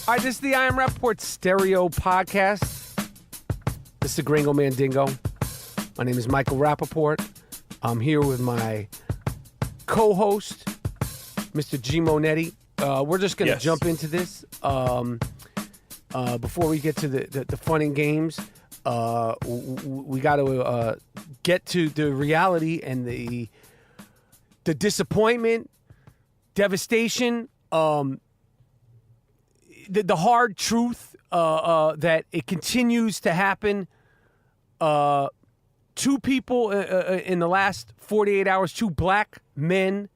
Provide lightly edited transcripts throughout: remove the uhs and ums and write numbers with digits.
All right, this is the I Am Rapaport Stereo Podcast. This is the Gringo Mandingo. My name is Michael Rapaport. I'm here with my co-host, Mr. G. Monetti. We're just going to jump into this. Before we get to the fun and games, we got to get to the reality and the disappointment, devastation, the hard truth that it continues to happen. Two people in the last 48 hours, two black men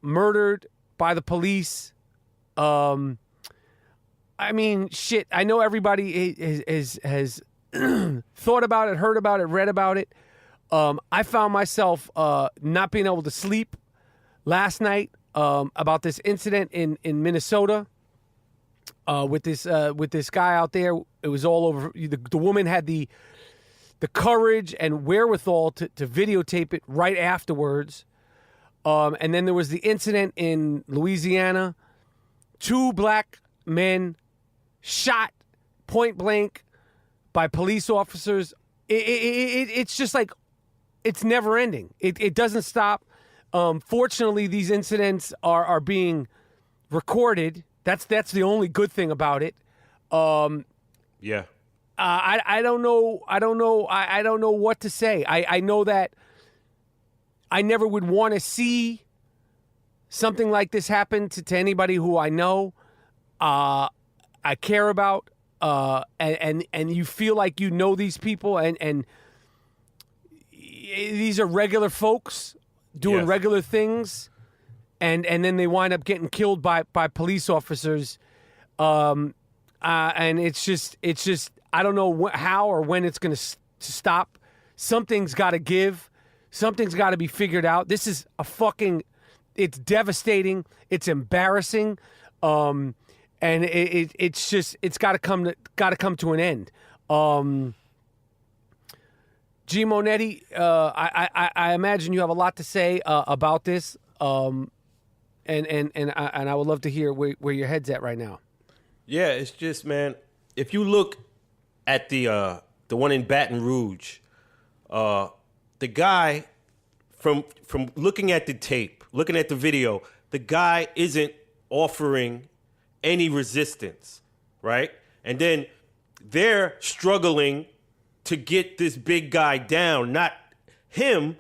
murdered by the police. I mean, shit, I know everybody has thought about it, heard about it, read about it. I found myself not being able to sleep last night about this incident in Minnesota. With this guy out there. It was all over. The woman had the courage and wherewithal to videotape it right afterwards. And then there was the incident in Louisiana. Two black men shot point blank by police officers. It's just like, it's never ending. It doesn't stop. Fortunately, these incidents are being recorded. That's the only good thing about it. Yeah. I don't know. I don't know what to say. I know that I never would want to see something like this happen to anybody who I know, I care about, and you feel like you know these people, and these are regular folks doing regular things. And then they wind up getting killed by police officers, and it's just I don't know how or when it's going to stop. Something's got to give. Something's got to be figured out. This is it's devastating. It's embarrassing, and it's got to come to an end. G. Monetti, I imagine you have a lot to say about this. And I would love to hear where your head's at right now. Yeah, it's just, man, if you look at the one in Baton Rouge, the guy from looking at the tape, looking at the video, the guy isn't offering any resistance, right? And then they're struggling to get this big guy down, not him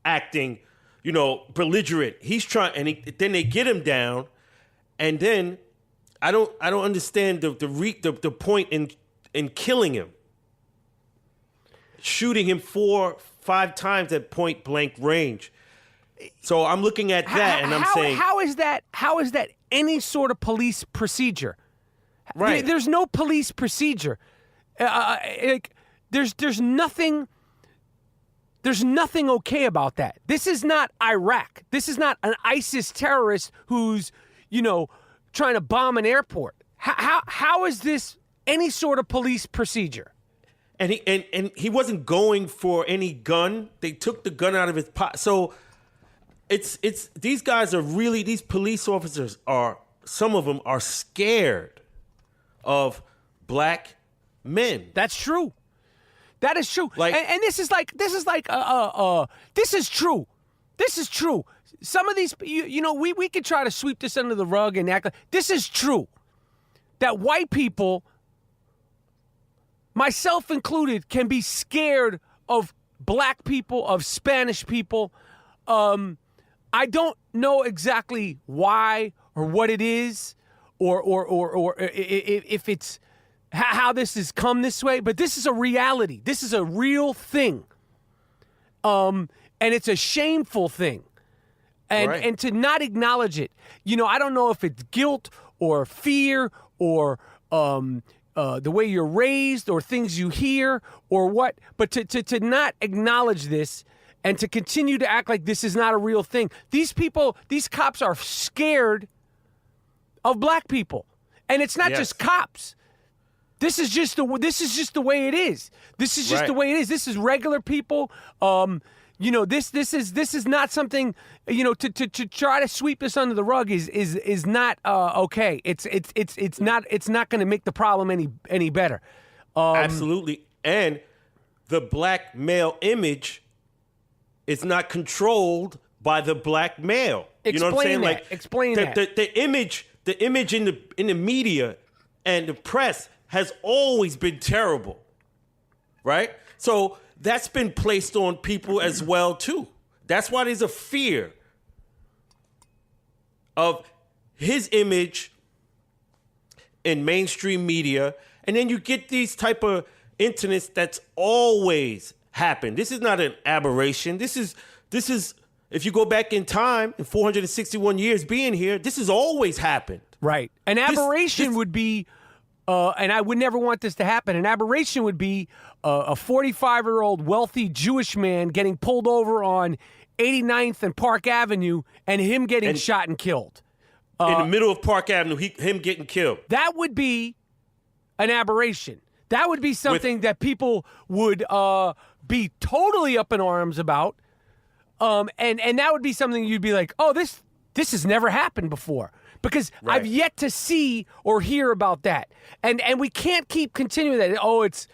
acting, belligerent. He's trying, and then they get him down, and then I don't understand the point in killing him, shooting him 4-5 times at point blank range. So I'm looking at that, and I'm saying, how is that any sort of police procedure? Right. There's no police procedure. There's nothing. There's nothing okay about that. This is not Iraq. This is not an ISIS terrorist who's, trying to bomb an airport. How is this any sort of police procedure? And he wasn't going for any gun. They took the gun out of his pocket. So it's these guys are really, these police officers some of them are scared of black men. That's true. That is true. And this is true. This is true. Some of these, we could try to sweep this under the rug and act like this is true. That white people, myself included, can be scared of black people, of Spanish people. I don't know exactly why or what it is, or if it's how this has come this way, but this is a reality. This is a real thing. And it's a shameful thing. And to not acknowledge it, I don't know if it's guilt or fear or the way you're raised or things you hear or what, but to not acknowledge this and to continue to act like this is not a real thing. These cops are scared of black people. And it's not just cops. This is just the way it is. This is just the way it is. This is regular people. this is not something, to try to sweep this under the rug is not okay. It's not going to make the problem any better. Absolutely. And the black male image is not controlled by the black male. You know what I'm saying? Explain that. The image in the media and the press has always been terrible, right? So that's been placed on people as well too. That's why there's a fear of his image in mainstream media, and then you get these type of incidents that's always happened. This is not an aberration. This is if you go back in time in 461 years being here, this has always happened. Right. An aberration would be, and I would never want this to happen, an aberration would be a 45-year-old wealthy Jewish man getting pulled over on 89th and Park Avenue and him getting shot and killed. In the middle of Park Avenue, him getting killed. That would be an aberration. That would be something that people would be totally up in arms about. And that would be something you'd be like, oh, this has never happened before. Because I've yet to see or hear about that. And we can't keep continuing that. Oh, it's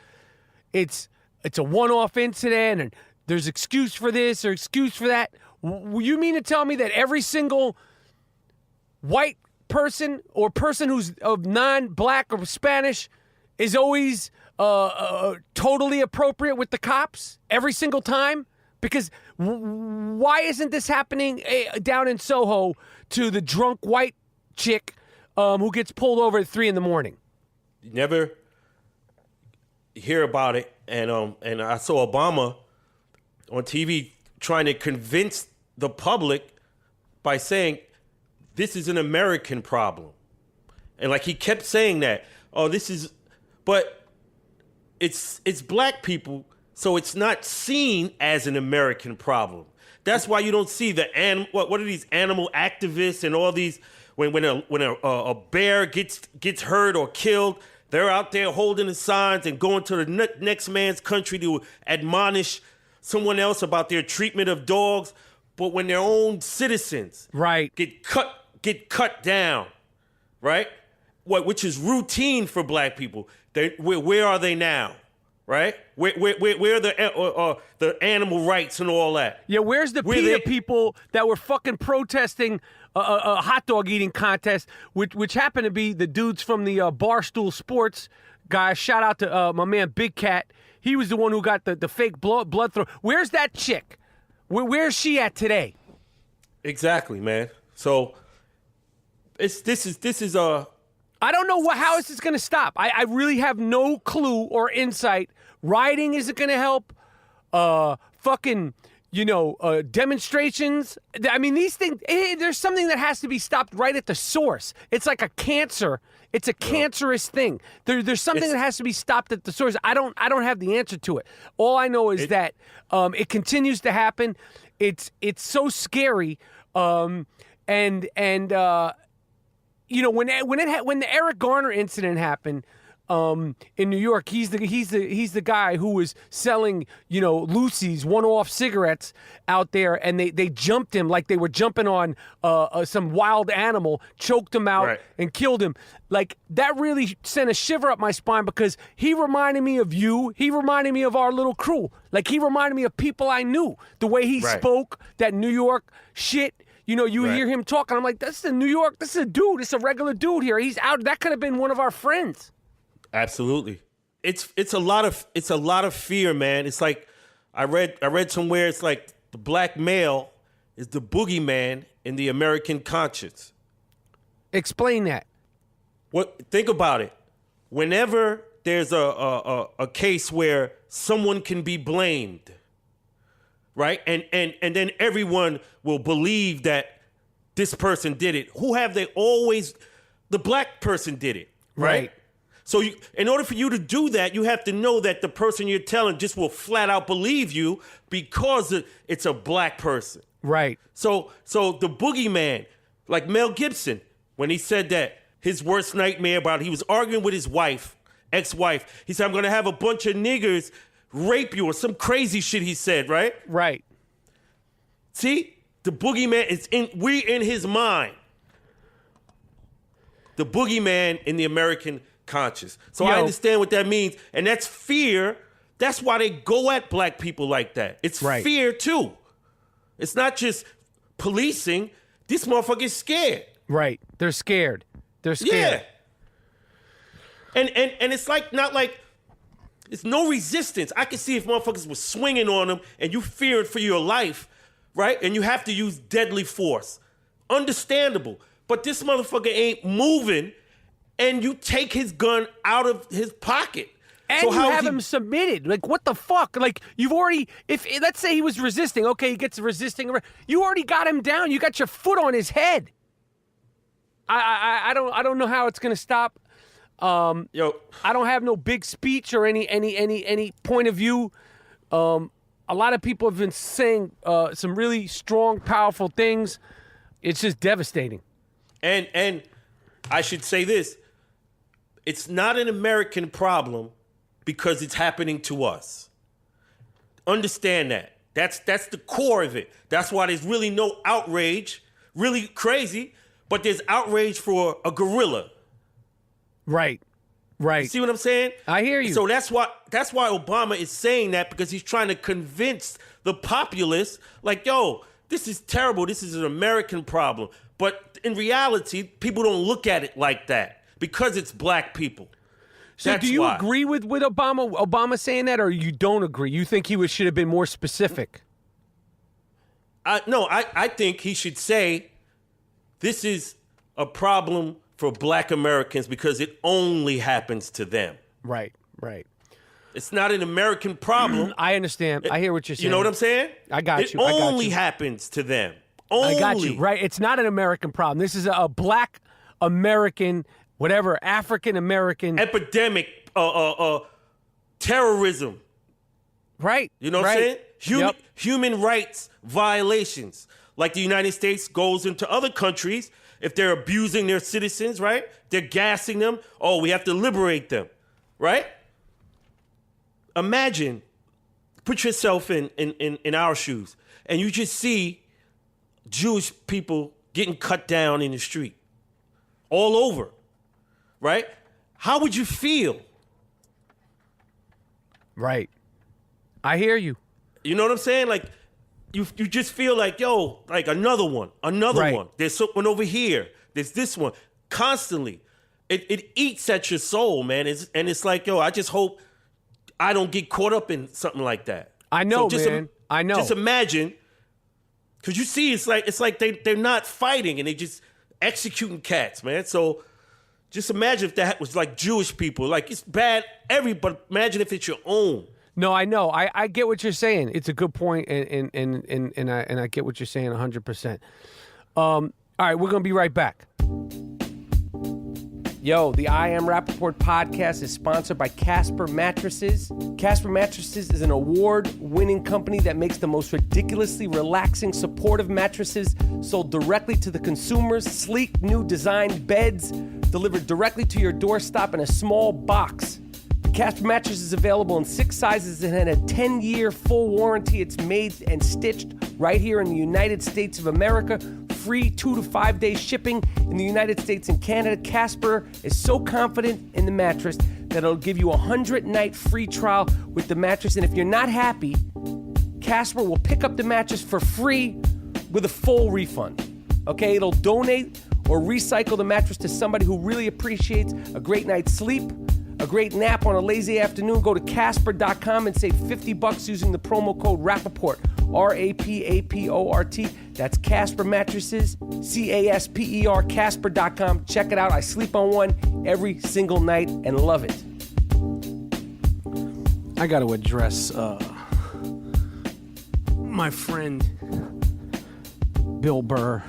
a one-off incident and there's excuse for this or excuse for that. You mean to tell me that every single white person or person who's of non-black or Spanish is always totally appropriate with the cops every single time? Because why isn't this happening down in Soho to the drunk white chick who gets pulled over at 3 a.m? You never hear about it. And I saw Obama on TV trying to convince the public by saying this is an American problem. And like he kept saying that, but it's black people, so it's not seen as an American problem. That's why you don't see what are these animal activists and all these, when a bear gets hurt or killed, they're out there holding the signs and going to the next man's country to admonish someone else about their treatment of dogs. But when their own citizens get cut down, right? Which is routine for black people. Where are they now? Right? Where are the animal rights and all that? Yeah, where's the PETA people that were fucking protesting a hot dog eating contest, which happened to be the dudes from the Barstool Sports guys. Shout out to my man Big Cat. He was the one who got the fake blood throw. Where's that chick? Where's she at today? Exactly, man. So this is I don't know how this is going to stop. I really have no clue or insight. Rioting isn't going to help. Demonstrations. I mean, these things, there's something that has to be stopped right at the source. It's like a cancer. It's a cancerous thing. There's something that has to be stopped at the source. I don't have the answer to it. All I know is that it continues to happen. It's so scary. When the Eric Garner incident happened in New York, he's the guy who was selling Lucy's one-off cigarettes out there, and they jumped him like they were jumping on some wild animal, choked him out and killed him. Like, that really sent a shiver up my spine because he reminded me of you. He reminded me of our little crew. Like, he reminded me of people I knew. The way he spoke, that New York shit. You hear him talking. I'm like, this is New York. This is a dude. It's a regular dude here. He's out. That could have been one of our friends. Absolutely. It's a lot of fear, man. It's like I read somewhere. It's like the black male is the boogeyman in the American conscience. Explain that. Think about it. Whenever there's a case where someone can be blamed, right? And then everyone will believe that this person did it. Who have they always? The black person did it, right? So in order for you to do that, you have to know that the person you're telling just will flat out believe you because it's a black person. Right. So the boogeyman, like Mel Gibson, when he said that his worst nightmare about, he was arguing with his ex-wife. He said, I'm going to have a bunch of niggers rape you or some crazy shit he said, right? Right. See, the boogeyman is we in his mind. The boogeyman in the American conscious. So I understand what that means. And that's fear. That's why they go at black people like that. It's fear too. It's not just policing. This motherfucker's scared. Right. They're scared. They're scared. Yeah. And it's like, not like, it's no resistance. I can see if motherfuckers were swinging on them and you fearing for your life, right? And you have to use deadly force. Understandable. But this motherfucker ain't moving, and you take his gun out of his pocket. And so you have him submitted. Like, what the fuck? Like, you've already, let's say he was resisting. Okay, he gets resisting. You already got him down. You got your foot on his head. I don't know how it's going to stop. I don't have no big speech or any point of view. A lot of people have been saying some really strong, powerful things. It's just devastating. And I should say this. It's not an American problem because it's happening to us. Understand that. That's the core of it. That's why there's really no outrage, really crazy, but there's outrage for a gorilla. Right. You see what I'm saying? I hear you. So that's why Obama is saying that, because he's trying to convince the populace, like, yo, this is terrible. This is an American problem. But in reality, people don't look at it like that because it's black people. So do you agree with Obama saying that, or you don't agree? You think he should have been more specific? I think he should say this is a problem for black Americans because it only happens to them. Right. It's not an American problem. I understand. I hear what you're saying. You know what I'm saying? I got you. It only happens to them. Only. I got you. Right. It's not an American problem. This is a black American, whatever, African American epidemic, terrorism. Right. You know what I'm saying? Human rights violations. Like the United States goes into other countries, if they're abusing their citizens, right? They're gassing them. Oh, we have to liberate them, right? Imagine, put yourself in our shoes, and you just see Jewish people getting cut down in the street all over, right? How would you feel? Right. I hear you. You know what I'm saying? Like, you just feel like, yo, like another one. There's someone over here. There's this one. Constantly. It eats at your soul, man. It's like, yo, I just hope I don't get caught up in something like that. I know, man. I know. Just imagine, because you see, it's like they're not fighting and they just executing cats, man. So just imagine if that was like Jewish people. Like, it's bad, but imagine if it's your own. No, I know. I get what you're saying. It's a good point, and I get what you're saying 100%. All right, we're going to be right back. Yo, the I Am Rapaport podcast is sponsored by Casper Mattresses. Casper Mattresses is an award-winning company that makes the most ridiculously relaxing, supportive mattresses sold directly to the consumers. Sleek, new designed beds delivered directly to your doorstep in a small box. Casper Mattress is available in 6 sizes and a 10-year full warranty. It's made and stitched right here in the United States of America. Free 2 to 5 day shipping in the United States and Canada. Casper is so confident in the mattress that it'll give you a 100-night free trial with the mattress. And if you're not happy, Casper will pick up the mattress for free with a full refund. Okay, it'll donate or recycle the mattress to somebody who really appreciates a great night's sleep, a great nap on a lazy afternoon. Go to Casper.com and save $50 using the promo code Rapaport, RAPAPORT. That's Casper Mattresses, CASPER, Casper.com. Check it out. I sleep on one every single night and love it. I got to address my friend Bill Burr,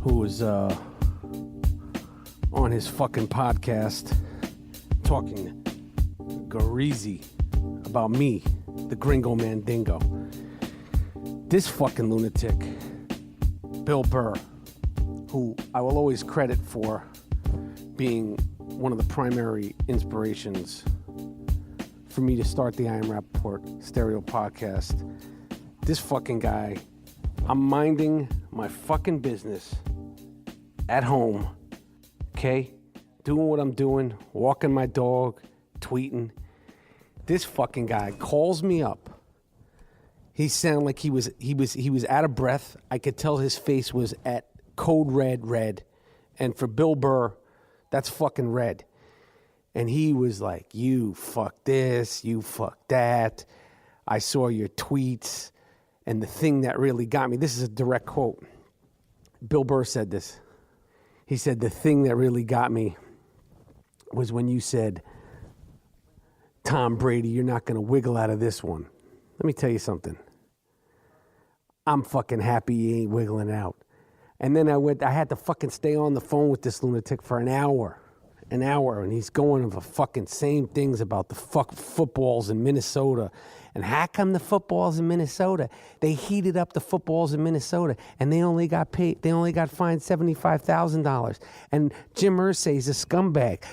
who was on his fucking podcast talking greasy about me, the Gringo Mandingo. This fucking lunatic, Bill Burr, who I will always credit for being one of the primary inspirations for me to start the I Am Rapaport stereo podcast. This fucking guy I'm minding my fucking business at home, okay? Doing what I'm doing, walking my dog, tweeting. This fucking guy calls me up. He sounded like he was out of breath. I could tell his face was at code red. And for Bill Burr, that's fucking red. And he was like, you fuck this, you fuck that. I saw your tweets. And the thing that really got me, this is a direct quote. Bill Burr said this. He said, the thing that really got me was when you said, Tom Brady, you're not going to wiggle out of this one. Let me tell you something. I'm fucking happy he ain't wiggling out. And then I had to fucking stay on the phone with this lunatic for an hour, and he's going over fucking same things about the fuck footballs in Minnesota. And how come the footballs in Minnesota? They heated up the footballs in Minnesota, and they only got fined $75,000. And Jim Irsay's a scumbag.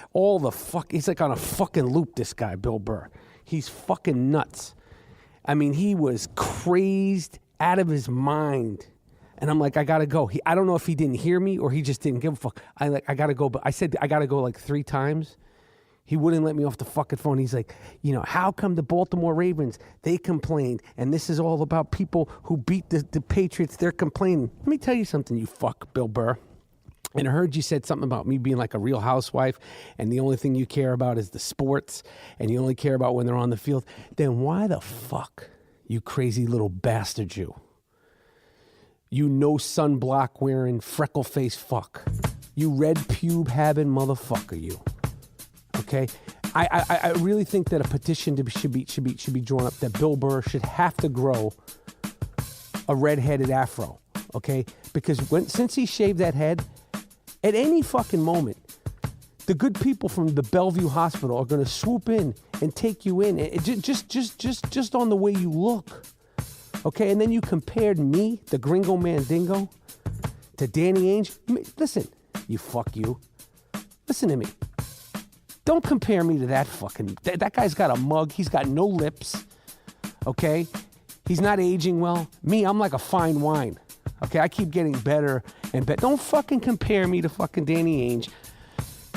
He's like on a fucking loop, this guy, Bill Burr. He's fucking nuts. I mean, he was crazed out of his mind. And I'm like, I gotta go. I don't know if he didn't hear me or he just didn't give a fuck. I gotta go. But I said I gotta go like 3 times. He wouldn't let me off the fucking phone. He's like, how come the Baltimore Ravens, they complained, and this is all about people who beat the Patriots, they're complaining. Let me tell you something, you fuck, Bill Burr. And I heard you said something about me being like a real housewife, and the only thing you care about is the sports, and you only care about when they're on the field. Then why the fuck, you crazy little bastard you? You no sunblock wearing, freckle face fuck. You red pube having motherfucker, you. Okay, I really think that a petition should be drawn up that Bill Burr should have to grow a red-headed afro. Okay, because since he shaved that head, at any fucking moment, the good people from the Bellevue Hospital are going to swoop in and take you in, just on the way you look. Okay, and then you compared me, the Gringo Mandingo, to Danny Ainge. Listen, you fuck you. Listen to me. Don't compare me to that fucking... That guy's got a mug. He's got no lips. Okay? He's not aging well. Me, I'm like a fine wine. Okay? I keep getting better and better. Don't fucking compare me to fucking Danny Ainge.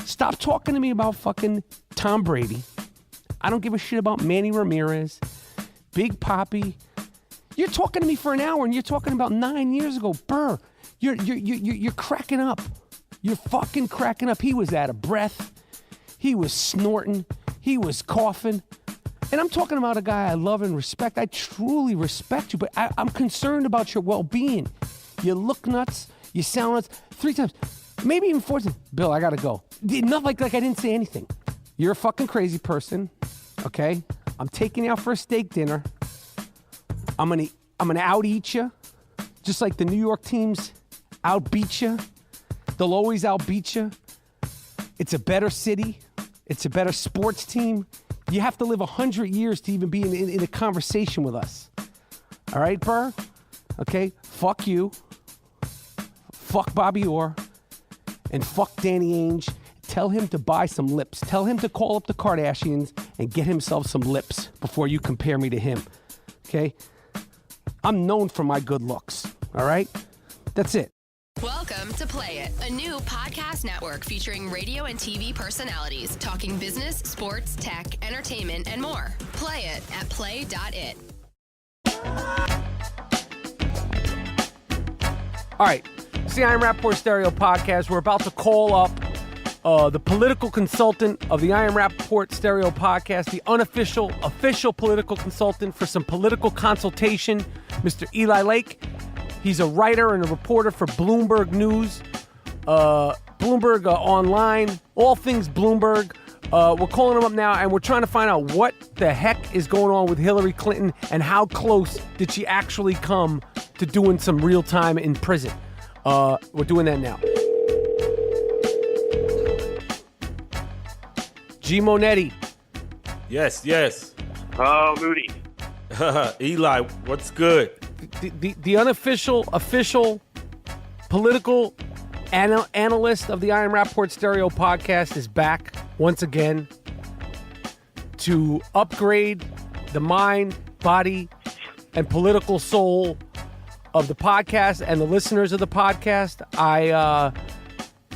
Stop talking to me about fucking Tom Brady. I don't give a shit about Manny Ramirez. Big Papi. You're talking to me for an hour and you're talking about 9 years ago. Burr, you're cracking up. You're fucking cracking up. He was out of breath. He was snorting. He was coughing. And I'm talking about a guy I love and respect. I truly respect you, but I'm concerned about your well-being. You look nuts. You sound nuts. 3 times. Maybe even 4 times. Bill, I gotta go. Not like I didn't say anything. You're a fucking crazy person, okay? I'm taking you out for a steak dinner. I'm gonna out-eat you, just like the New York teams out-beat you. They'll always out-beat you. It's a better city. It's a better sports team. You have to live 100 years to even be in a conversation with us. All right, Burr? Okay? Fuck you. Fuck Bobby Orr. And fuck Danny Ainge. Tell him to buy some lips. Tell him to call up the Kardashians and get himself some lips before you compare me to him. Okay? I'm known for my good looks. All right? That's it. Welcome to Play It, a new podcast network featuring radio and TV personalities talking business, sports, tech, entertainment, and more. Play it at play.it. All right. It's the I Am Rapaport Stereo Podcast. We're about to call up the political consultant of the I Am Rapaport Stereo Podcast, the official political consultant for some political consultation, Mr. Eli Lake. He's a writer and a reporter for Bloomberg News, Bloomberg Online, all things Bloomberg. We're calling him up now, and we're trying to find out what the heck is going on with Hillary Clinton and how close did she actually come to doing some real time in prison. We're doing that now. G. Monetti. Yes. Oh, Moody. Eli, what's good? The official political analyst of the I Am Rapaport Stereo Podcast is back once again to upgrade the mind, body, and political soul of the podcast and the listeners of the podcast.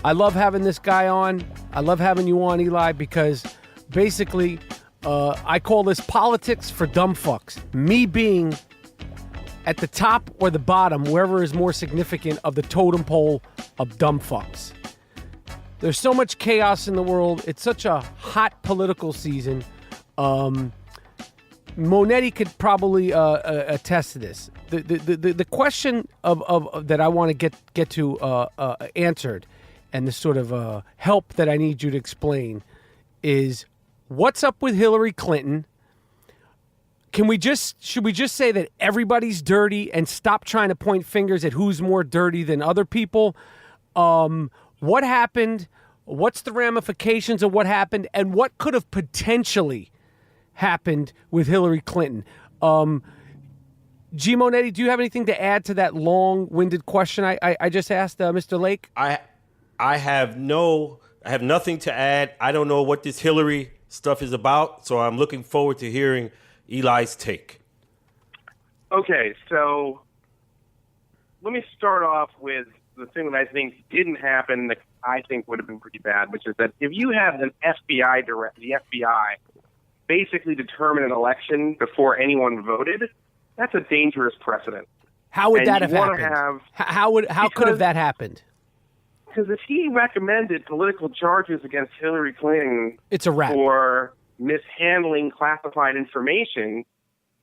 I love having this guy on. I love having you on, Eli, because basically I call this politics for dumb fucks. Me being at the top or the bottom, wherever is more significant of the totem pole of dumb fucks. There's so much chaos in the world. It's such a hot political season. Monetti could probably attest to this. The question of that I want to get to answered, and the sort of help that I need you to explain is what's up with Hillary Clinton? Should we just say that everybody's dirty and stop trying to point fingers at who's more dirty than other people? What happened? What's the ramifications of what happened? And what could have potentially happened with Hillary Clinton? G. Monetti, do you have anything to add to that long-winded question I just asked Mr. Lake? I have nothing to add. I don't know what this Hillary stuff is about, so I'm looking forward to hearing Eli's take. Okay, so let me start off with the thing that I think didn't happen that I think would have been pretty bad, which is that if you have the FBI basically determine an election before anyone voted, that's a dangerous precedent. How would that have happened? How could have that happened? Because if he recommended political charges against Hillary Clinton, it's a wrap. For mishandling classified information,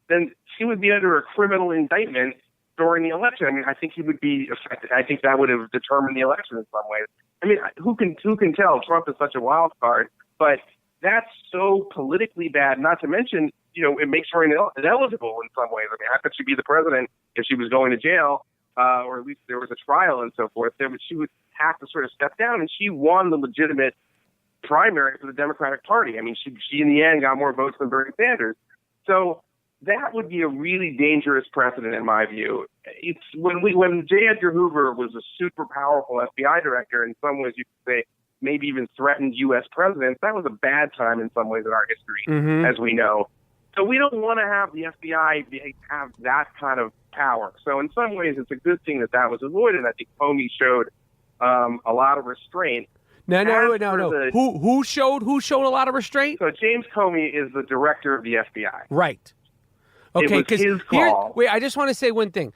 then she would be under a criminal indictment during the election. I mean, I think he would be affected. I think that would have determined the election in some ways. I mean, who can tell? Trump is such a wild card, but that's so politically bad. Not to mention, it makes her ineligible in some ways. I mean, how could she be the president if she was going to jail, or at least there was a trial and so forth? She would have to sort of step down, and she won the legitimate primary for the Democratic Party. I mean, she in the end got more votes than Bernie Sanders. So that would be a really dangerous precedent in my view. It's when J. Edgar Hoover was a super powerful FBI director, in some ways you could say maybe even threatened U.S. presidents, that was a bad time in some ways in our history, as we know. So we don't want to have the FBI have that kind of power. So in some ways it's a good thing that was avoided. I think Comey showed a lot of restraint. No. Who showed a lot of restraint? So James Comey is the director of the FBI. Right. Okay, because his call. Wait, I just want to say one thing.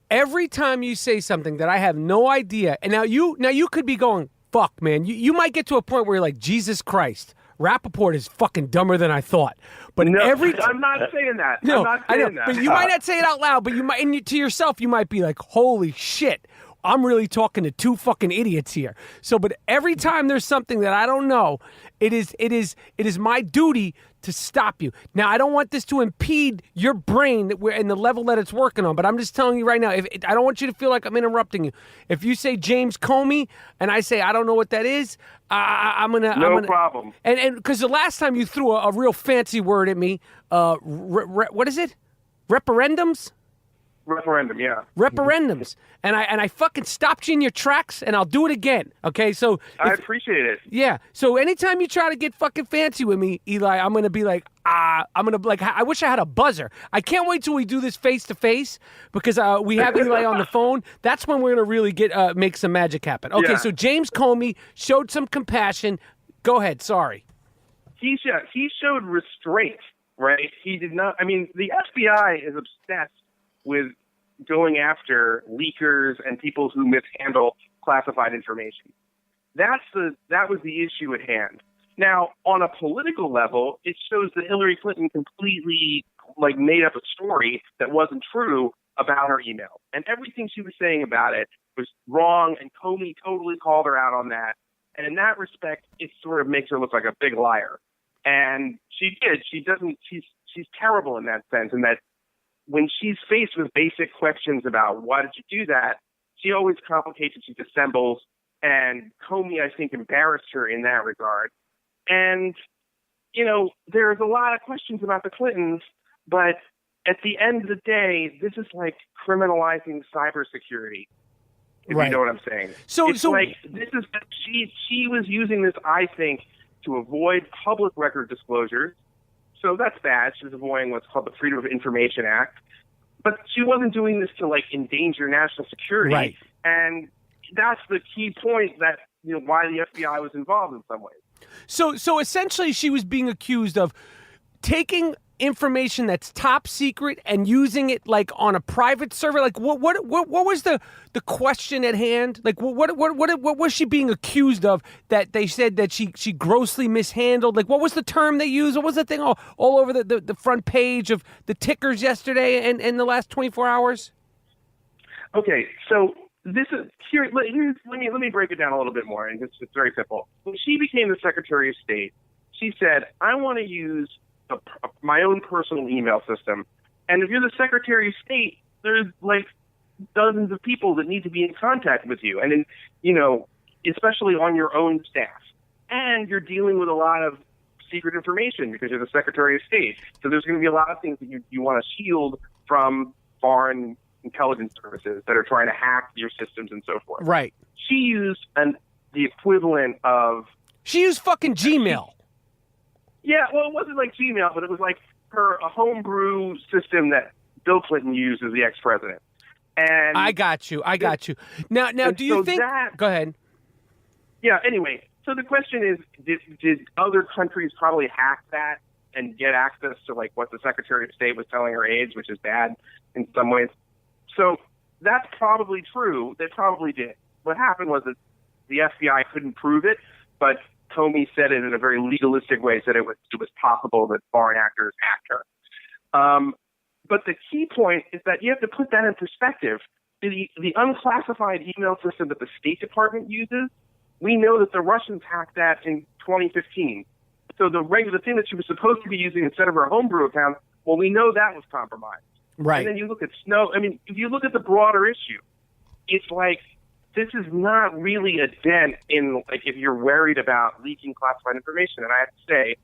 Every time you say something that I have no idea, and now you could be going, fuck, man. You might get to a point where you're like, Jesus Christ, Rapaport is fucking dumber than I thought. But I'm not saying that. No, I'm not saying I know, that. but you might not say it out loud, but you might, and to yourself, you might be like, holy shit. I'm really talking to two fucking idiots here. So, but every time there's something that I don't know, it is my duty to stop you. Now, I don't want this to impede your brain that we're in the level that it's working on, but I'm just telling you right now, I don't want you to feel like I'm interrupting you. If you say James Comey and I say I don't know what that is, I'm gonna no problem. And because the last time you threw a real fancy word at me, what is it? Referendums. Referendum, yeah. Referendums. And I fucking stopped you in your tracks, and I'll do it again. Okay, so I appreciate it. Yeah. So anytime you try to get fucking fancy with me, Eli, I'm gonna be like, I wish I had a buzzer. I can't wait till we do this face to face because we have Eli on the phone. That's when we're gonna really make some magic happen. Okay, So James Comey showed some compassion. Go ahead. Sorry. He showed restraint, right? He did not. I mean, the FBI is obsessed with going after leakers and people who mishandle classified information. That was the issue at hand. Now, on a political level, it shows that Hillary Clinton completely made up a story that wasn't true about her email. And everything she was saying about it was wrong, and Comey totally called her out on that. And in that respect, it sort of makes her look like a big liar. And she did. She's terrible in that sense, in that when she's faced with basic questions about why did you do that, she always complicates it, she dissembles, and Comey, I think, embarrassed her in that regard. And, there's a lot of questions about the Clintons, but at the end of the day, this is like criminalizing cybersecurity, if you know what I'm saying. She was using this, I think, to avoid public record disclosures. So that's bad. She was avoiding what's called the Freedom of Information Act. but she wasn't doing this to like endanger national security. Right. And that's the key point that, why the FBI was involved in some ways. So essentially she was being accused of taking information that's top secret and using it like on a private server. Like what was the question at hand? Like what was she being accused of that they said that she grossly mishandled? Like what was the term they used? What was the thing all over the front page of the tickers yesterday and in the last 24 hours? Okay, so this is here. Let me break it down a little bit more, and it's very simple. When she became the Secretary of State, she said, "I want to use my own personal email system." And if you're the Secretary of State, there's like dozens of people that need to be in contact with you, and especially on your own staff. And you're dealing with a lot of secret information because you're the Secretary of State. So there's going to be a lot of things that you want to shield from foreign intelligence services that are trying to hack your systems and so forth. Right. She used the equivalent of... She used fucking Gmail. Yeah, well, it wasn't like Gmail, but it was like a homebrew system that Bill Clinton used as the ex-president. And I got you. Now, do you think... Go ahead. Yeah, anyway, so the question is, did other countries probably hack that and get access to like what the Secretary of State was telling her aides, which is bad in some ways? So that's probably true. They probably did. What happened was that the FBI couldn't prove it, but Comey said it in a very legalistic way, said it was possible that foreign actors hacked her. But the key point is that you have to put that in perspective. The unclassified email system that the State Department uses, we know that the Russians hacked that in 2015. So the thing that she was supposed to be using instead of her homebrew account, well, we know that was compromised. Right. And then you look at if you look at the broader issue, it's like this is not really a dent in, like, if you're worried about leaking classified information. And I have to say,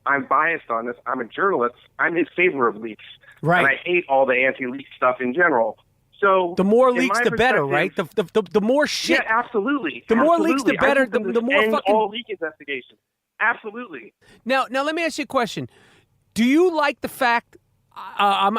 I'm biased on this. I'm a journalist. I'm in favor of leaks. Right. And I hate all the anti-leak stuff in general. So the more leaks, the better, right? The more shit. Yeah, absolutely. The more leaks, the better. The more end fucking all leak investigations. Absolutely. Now, let me ask you a question. Do you like the fact?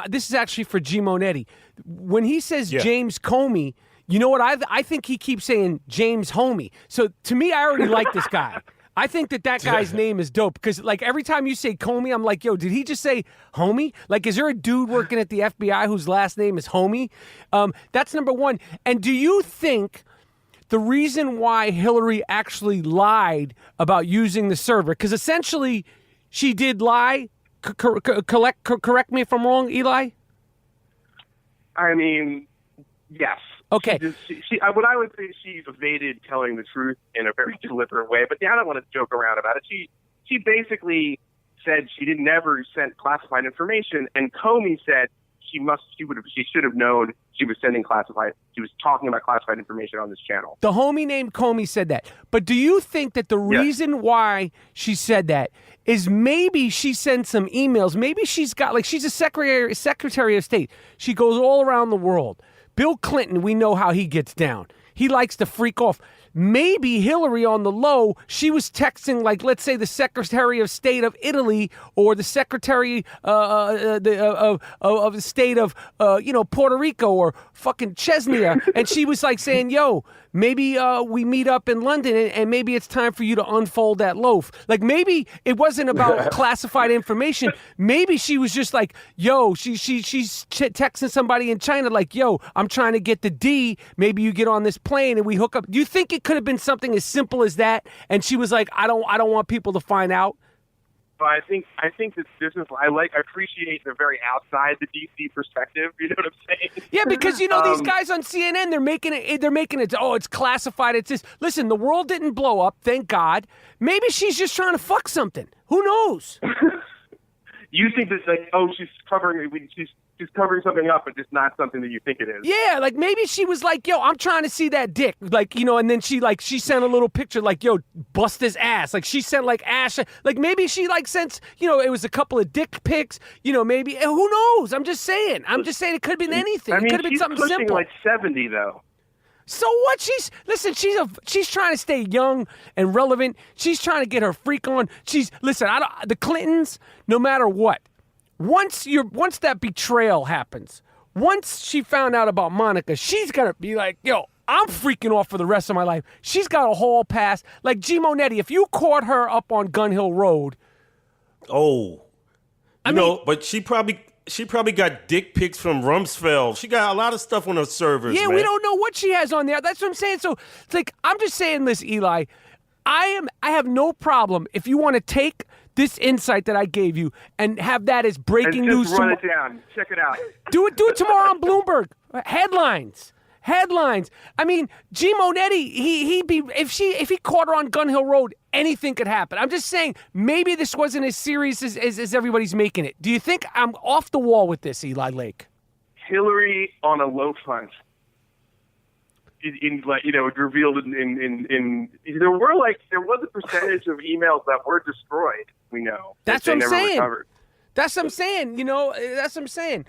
This is actually for G. Monetti. When he says James Comey, you know what? I think he keeps saying James Homey. So to me, I already like this guy. I think that guy's name is dope because, like, every time you say Comey, I'm like, yo, did he just say Homie? Like, is there a dude working at the FBI whose last name is Homey? That's number one. And do you think the reason why Hillary actually lied about using the server, because essentially she did lie, correct me if I'm wrong, Eli? I mean, yes. Okay. What I would say, she evaded telling the truth in a very deliberate way. But I don't want to joke around about it. She basically said she never sent classified information, and Comey said she should have known she was sending classified. She was talking about classified information on this channel. The homie named Comey said that. But do you think that the reason why she said that is maybe she sent some emails? Maybe she's got, like, she's a Secretary of State. She goes all around the world. Bill Clinton, we know how he gets down. He likes to freak off. Maybe Hillary on the low, she was texting, like, let's say the Secretary of State of Italy or the Secretary of the State of, Puerto Rico or fucking Chechnya. And she was like saying, yo, maybe we meet up in London and maybe it's time for you to unfold that loaf. Like, maybe it wasn't about classified information. Maybe she was just like, yo, she's texting somebody in China like, yo, I'm trying to get the D. Maybe you get on this plane and we hook up. Do you think it could have been something as simple as that? And she was like, I don't want people to find out. But I think this business, I appreciate the very outside the DC perspective. You know what I'm saying? Yeah, because these guys on CNN, they're making it. Oh, it's classified. It's this. Listen, the world didn't blow up, thank God. Maybe she's just trying to fuck something. Who knows? You think that, like, oh, she's covering something up, but just not something that you think it is. Yeah, like maybe she was like, yo, I'm trying to see that dick. Like, and then she sent a little picture like, yo, bust his ass. Like, she sent like ass. Like, maybe she like sent, it was a couple of dick pics, maybe. Who knows? I'm just saying it could have been anything. I mean, it could have been something simple. She's pushing like 70 though. So what? She's trying to stay young and relevant. She's trying to get her freak on. The Clintons, no matter what, once that betrayal happens, once she found out about Monica, she's going to be like, yo, I'm freaking off for the rest of my life. She's got a hall pass. Like G. Monetti, if you caught her up on Gun Hill Road. Oh. But she probably got dick pics from Rumsfeld. She got a lot of stuff on her servers, Yeah, man. we don't know what she has on there. That's what I'm saying. So it's like, I'm just saying this, Eli. I have no problem if you want to take this insight that I gave you and have that as breaking news. Just run it down. Check it out. Do it tomorrow on Bloomberg. Headlines. I mean, G. Monetti, if he caught her on Gun Hill Road, anything could happen. I'm just saying, maybe this wasn't as serious as everybody's making it. Do you think I'm off the wall with this, Eli Lake? Hillary on a loaf hunt. It revealed in there was a percentage of emails that were destroyed. We know. That's what I'm saying. Recovered. That's what I'm saying. That's what I'm saying.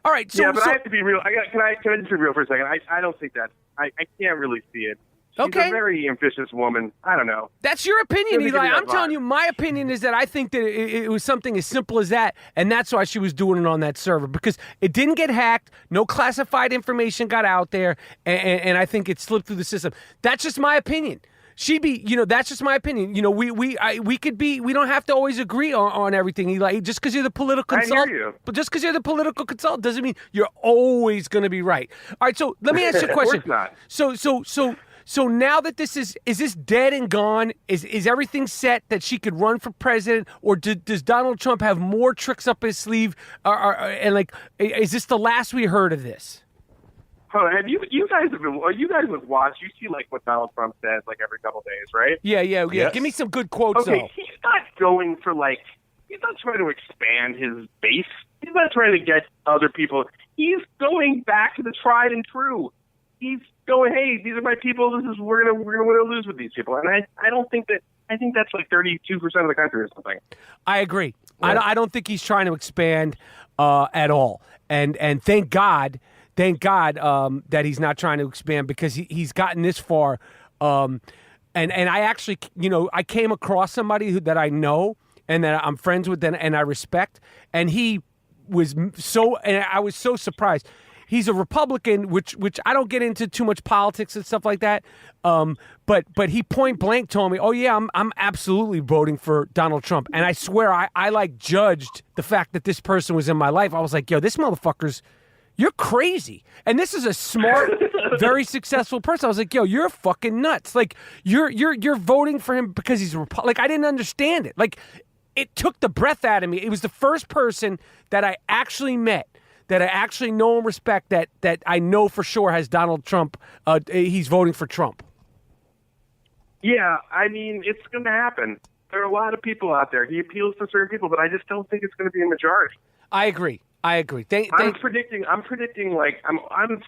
All right. So, I have to be real. Can I just be real for a second? I don't think that. I can't really see it. She's a very ambitious woman. I don't know. That's your opinion, Eli. I'm telling you. you, my opinion is that I think that it was something as simple as that, and that's why she was doing it on that server, because it didn't get hacked, no classified information got out there, and I think it slipped through the system. That's just my opinion. That's just my opinion. We don't have to always agree on everything, Eli. Just because you're the political consultant, but just because you're the political consultant doesn't mean you're always going to be right. All right, so let me ask you a question. Of course not. So now that is this dead and gone? Is everything set that she could run for president, or does Donald Trump have more tricks up his sleeve? Is this the last we heard of this? Oh, have you guys would watch? You see like what Donald Trump says like every couple days, right? Yeah. Yes. Give me some good quotes. Okay, though. he's not going for he's not trying to expand his base. He's not trying to get other people. He's going back to the tried and true. He's going, hey, these are my people. We're gonna win or lose with these people. And I don't think that. I think that's like 32% of the country or something. I agree. Yeah. I don't think he's trying to expand at all. And thank God that he's not trying to expand, because he's gotten this far. And I actually, I came across somebody that I know and that I'm friends with and I respect. And he was and I was so surprised. He's a Republican, which I don't get into too much politics and stuff like that. But he point blank told me, "Oh yeah, I'm absolutely voting for Donald Trump." And I swear I judged the fact that this person was in my life. I was like, "Yo, this motherfucker's, you're crazy." And this is a smart, very successful person. I was like, "Yo, you're fucking nuts. Like you're voting for him because he's a Republican." Like I didn't understand it. Like it took the breath out of me. It was the first person that I actually met, that I actually know and respect, that I know for sure has Donald Trump. He's voting for Trump. Yeah, I mean, it's going to happen. There are a lot of people out there. He appeals to certain people, but I just don't think it's going to be a majority. I agree. I'm predicting. I'm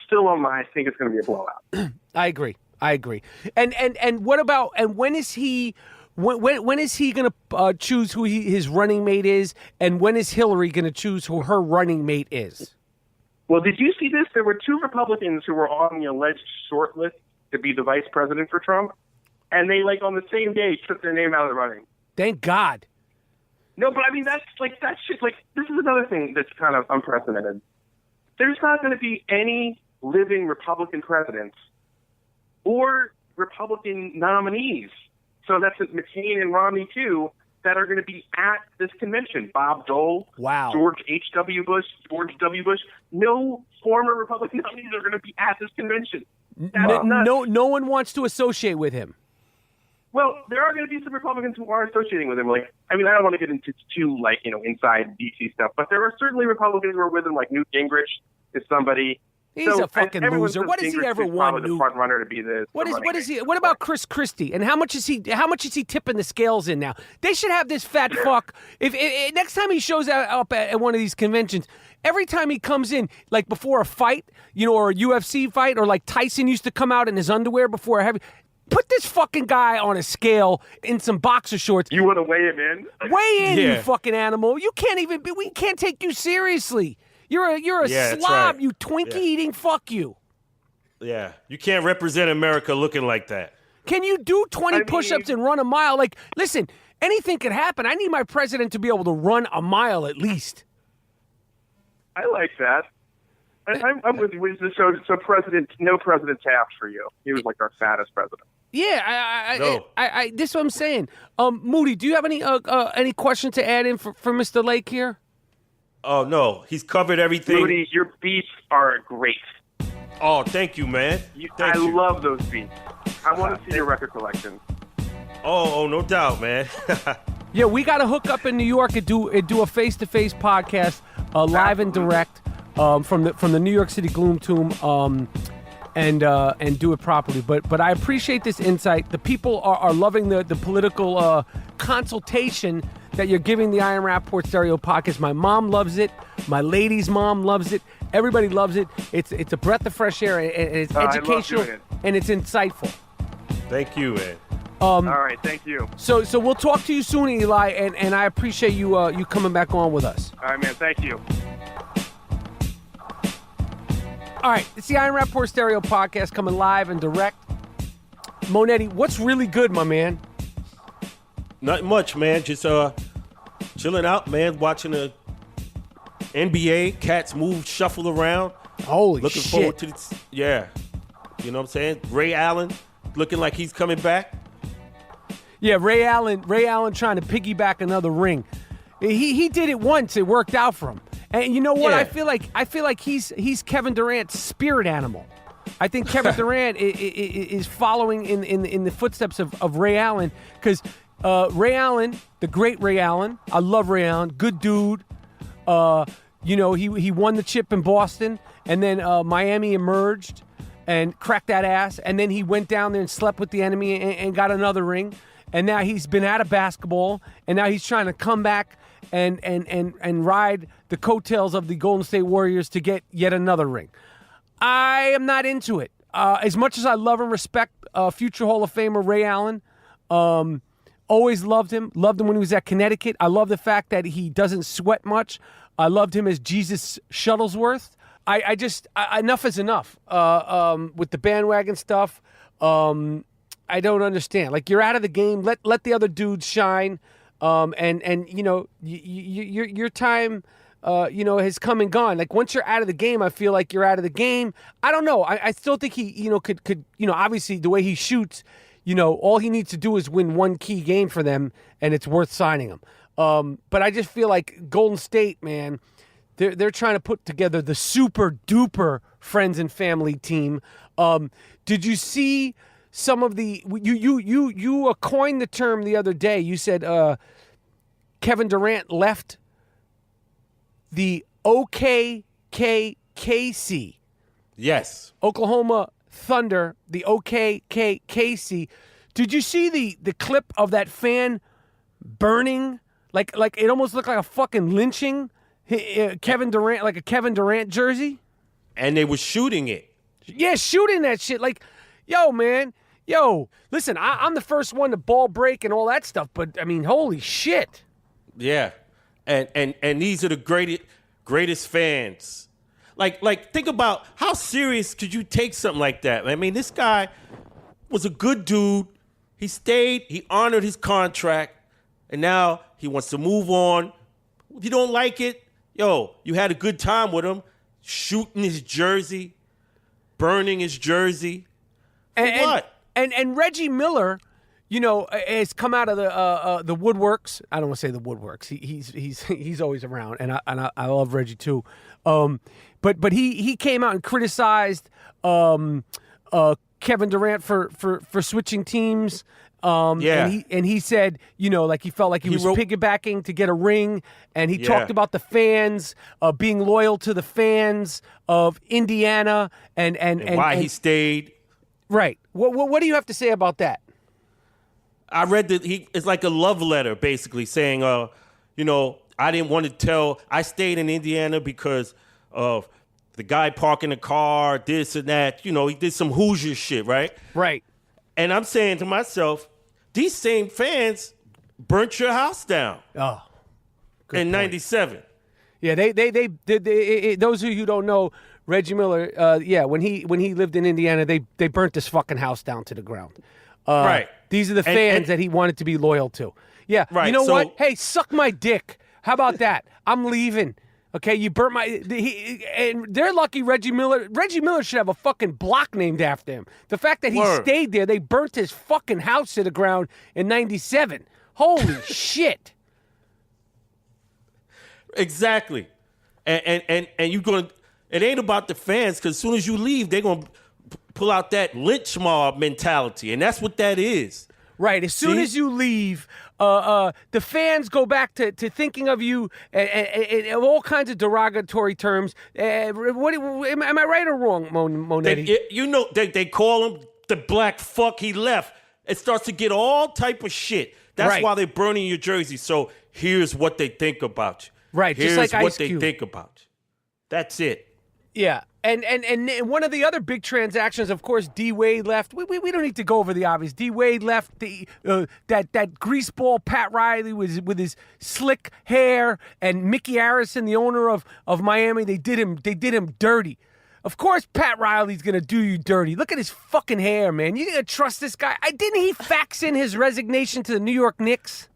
still on my. I think it's going to be a blowout. I agree. And what about? And when is he? When is he going to choose who his running mate is? And when is Hillary going to choose who her running mate is? Well, did you see this? There were two Republicans who were on the alleged shortlist to be the vice president for Trump, and they on the same day took their name out of the running. Thank God. No, but I mean that shit. This is another thing that's kind of unprecedented. There's not going to be any living Republican presidents or Republican nominees. So that's McCain and Romney, too, that are going to be at this convention. Bob Dole, wow. George H.W. Bush, George W. Bush. No former Republican nominees are going to be at this convention. No one wants to associate with him. Well, there are going to be some Republicans who are associating with him. I don't want to get into too, inside D.C. stuff, but there are certainly Republicans who are with him, like Newt Gingrich is somebody. He's a fucking loser. What has he ever won? The front runner to be what is he? What about Chris Christie? And how much is he tipping the scales in now? They should have this fat fuck. If next time he shows up at one of these conventions, every time he comes in, like before a fight, or a UFC fight, or like Tyson used to come out in his underwear before a heavy. Put this fucking guy on a scale in some boxer shorts. You want to weigh him in? Weigh in, you fucking animal. You can't even. We can't take you seriously. You're a slob, right. You Twinkie eating fuck you. Yeah, you can't represent America looking like that. Can you do 20 push-ups and run a mile? Listen, anything could happen. I need my president to be able to run a mile at least. I like that. I'm with you. So President Taft for you. He was like our fattest president. Yeah, this is what I'm saying. Moody, do you have any questions to add in for Mr. Lake here? Oh, no. He's covered everything. Moody, your beats are great. Oh, thank you, man. I love those beats. I want to see your record collection. Oh, no doubt, man. Yeah, we got to hook up in New York and do a face-to-face podcast, live and direct, from the New York City Gloom Tomb, and do it properly. But I appreciate this insight. The people are loving the political consultation that you're giving the Ian Rapaport Stereo podcast. My mom loves it. My lady's mom loves it. Everybody loves it. It's a breath of fresh air, and it's educational, and it's insightful. Thank you, man. All right, thank you. So we'll talk to you soon, Eli, and I appreciate you coming back on with us. All right, man. Thank you. All right, it's the Ian Rapaport Stereo podcast coming live and direct. Monetti, what's really good, my man? Not much, man. Just chilling out, man. Watching the NBA, cats move, shuffle around. Holy looking shit. forward to this. Yeah. You know what I'm saying? Ray Allen looking like he's coming back. Yeah, Ray Allen trying to piggyback another ring. He did it once. It worked out for him. And you know what? Yeah. I feel like he's Kevin Durant's spirit animal. I think Kevin Durant is following in the footsteps of Ray Allen, because Ray Allen, the great Ray Allen, I love Ray Allen, good dude. He won the chip in Boston, and then Miami emerged and cracked that ass, and then he went down there and slept with the enemy and got another ring, and now he's been out of basketball, and now he's trying to come back and ride the coattails of the Golden State Warriors to get yet another ring. I am not into it. As much as I love and respect future Hall of Famer Ray Allen, always loved him when he was at Connecticut. I love the fact that he doesn't sweat much. I loved him as Jesus Shuttlesworth. I just enough is enough with the bandwagon stuff. I don't understand. Like, you're out of the game. Let the other dudes shine. And you know, your time, has come and gone. Like, once you're out of the game, I feel like you're out of the game. I don't know. I still think he, could, obviously the way he shoots, all he needs to do is win one key game for them, and it's worth signing him. But I just feel like Golden State, man, they're trying to put together the super duper friends and family team. Did you see some of the you coined the term the other day? You said Kevin Durant left the OKKKC. Yes. Oklahoma Thunder, the OKKKC. Did you see the clip of that fan burning? Like it almost looked like a fucking lynching. Kevin Durant, like a Kevin Durant jersey. And they were shooting it. Yeah, shooting that shit. Like, yo, man. Yo, listen, I'm the first one to ball break and all that stuff, but, I mean, holy shit. Yeah. And these are the greatest fans. Like think about how serious could you take something like that? I mean, this guy was a good dude. He stayed, he honored his contract, and now he wants to move on. If you don't like it, yo, you had a good time with him, shooting his jersey, burning his jersey. And what? And Reggie Miller, has come out of the woodworks. I don't want to say the woodworks. He's always around, and I love Reggie too. But he came out and criticized Kevin Durant for switching teams. Yeah. And he said, like he felt like he was piggybacking to get a ring, and he talked about the fans, being loyal to the fans of Indiana, and why he stayed. Right. What do you have to say about that? I read that it's like a love letter, basically saying, I didn't want to tell. I stayed in Indiana because of the guy parking the car, this and that. He did some Hoosier shit, right? Right. And I'm saying to myself, these same fans burnt your house down. Oh, in '97. Yeah, they those of you who don't know, Reggie Miller, when he lived in Indiana, they burnt this fucking house down to the ground. Right. These are the fans that he wanted to be loyal to. Yeah. Right. You know what? Hey, suck my dick. How about that? I'm leaving. Okay, you burnt and they're lucky Reggie Miller should have a fucking block named after him. The fact that he stayed there, they burnt his fucking house to the ground in 97. Holy shit. Exactly. And you're going to, it ain't about the fans, because as soon as you leave, they're going to pull out that lynch mob mentality, and that's what that is. Right. As soon as you leave, the fans go back to thinking of you in all kinds of derogatory terms. Am I right or wrong, Monetti? They call him the black fuck, he left. It starts to get all type of shit. That's why they're burning your jersey. So here's what they think about you. Right, here's just like what Ice they Cube. think about you. That's it. Yeah. And one of the other big transactions, of course, DWADE left. We don't need to go over the obvious. DWADE left. That greaseball Pat Riley with his slick hair, and Mickey Harrison, the owner of Miami. They did him dirty. Of course, Pat Riley's gonna do you dirty. Look at his fucking hair, man. You gonna trust this guy? Didn't he fax in his resignation to the New York Knicks?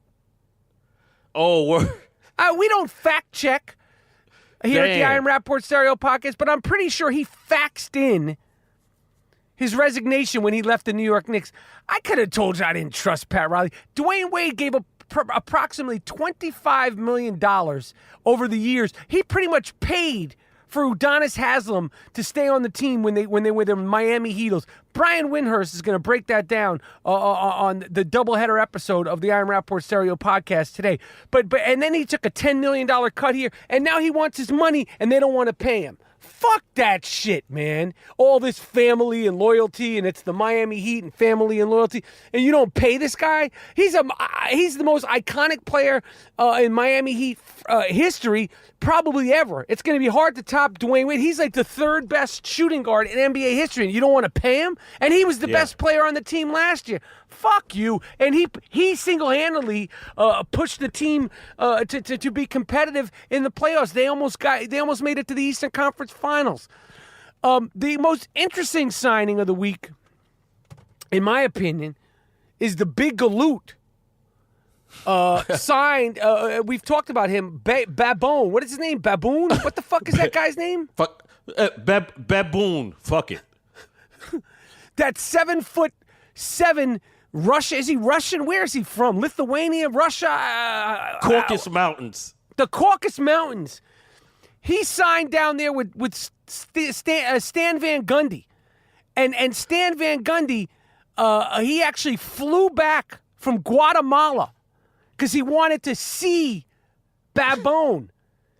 Oh, word. We don't fact check here at the Damn. Rapaport Stereo Podcast, but I'm pretty sure he faxed in his resignation when he left the New York Knicks. I could have told you I didn't trust Pat Riley. Dwayne Wade gave approximately $25 million over the years. He pretty much paid for Udonis Haslem to stay on the team when they were the Miami Heatles. Brian Windhurst is going to break that down on the doubleheader episode of the Rapaport Stereo Podcast today. And then he took a $10 million cut here, and now he wants his money, and they don't want to pay him. Fuck that shit, man. All this family and loyalty, and it's the Miami Heat and family and loyalty, and you don't pay this guy? He's the most iconic player in Miami Heat history, probably ever. It's going to be hard to top Dwayne Wade. He's like the third best shooting guard in NBA history, and you don't want to pay him? And he was the best player on the team last year. Fuck you. And he single-handedly pushed the team to be competitive in the playoffs. They almost made it to the Eastern Conference Finals. The most interesting signing of the week, in my opinion, is the Big Galut. Signed. We've talked about him. Baboon. What is his name? Baboon? What the fuck is that guy's name? Fuck. Baboon. Fuck it. That 7'7" Russia. Is he Russian? Where is he from? Lithuania? Russia? Caucasus Mountains. The Caucasus Mountains. He signed down there with Stan Van Gundy. And Stan Van Gundy, he actually flew back from Guatemala because he wanted to see Baboon.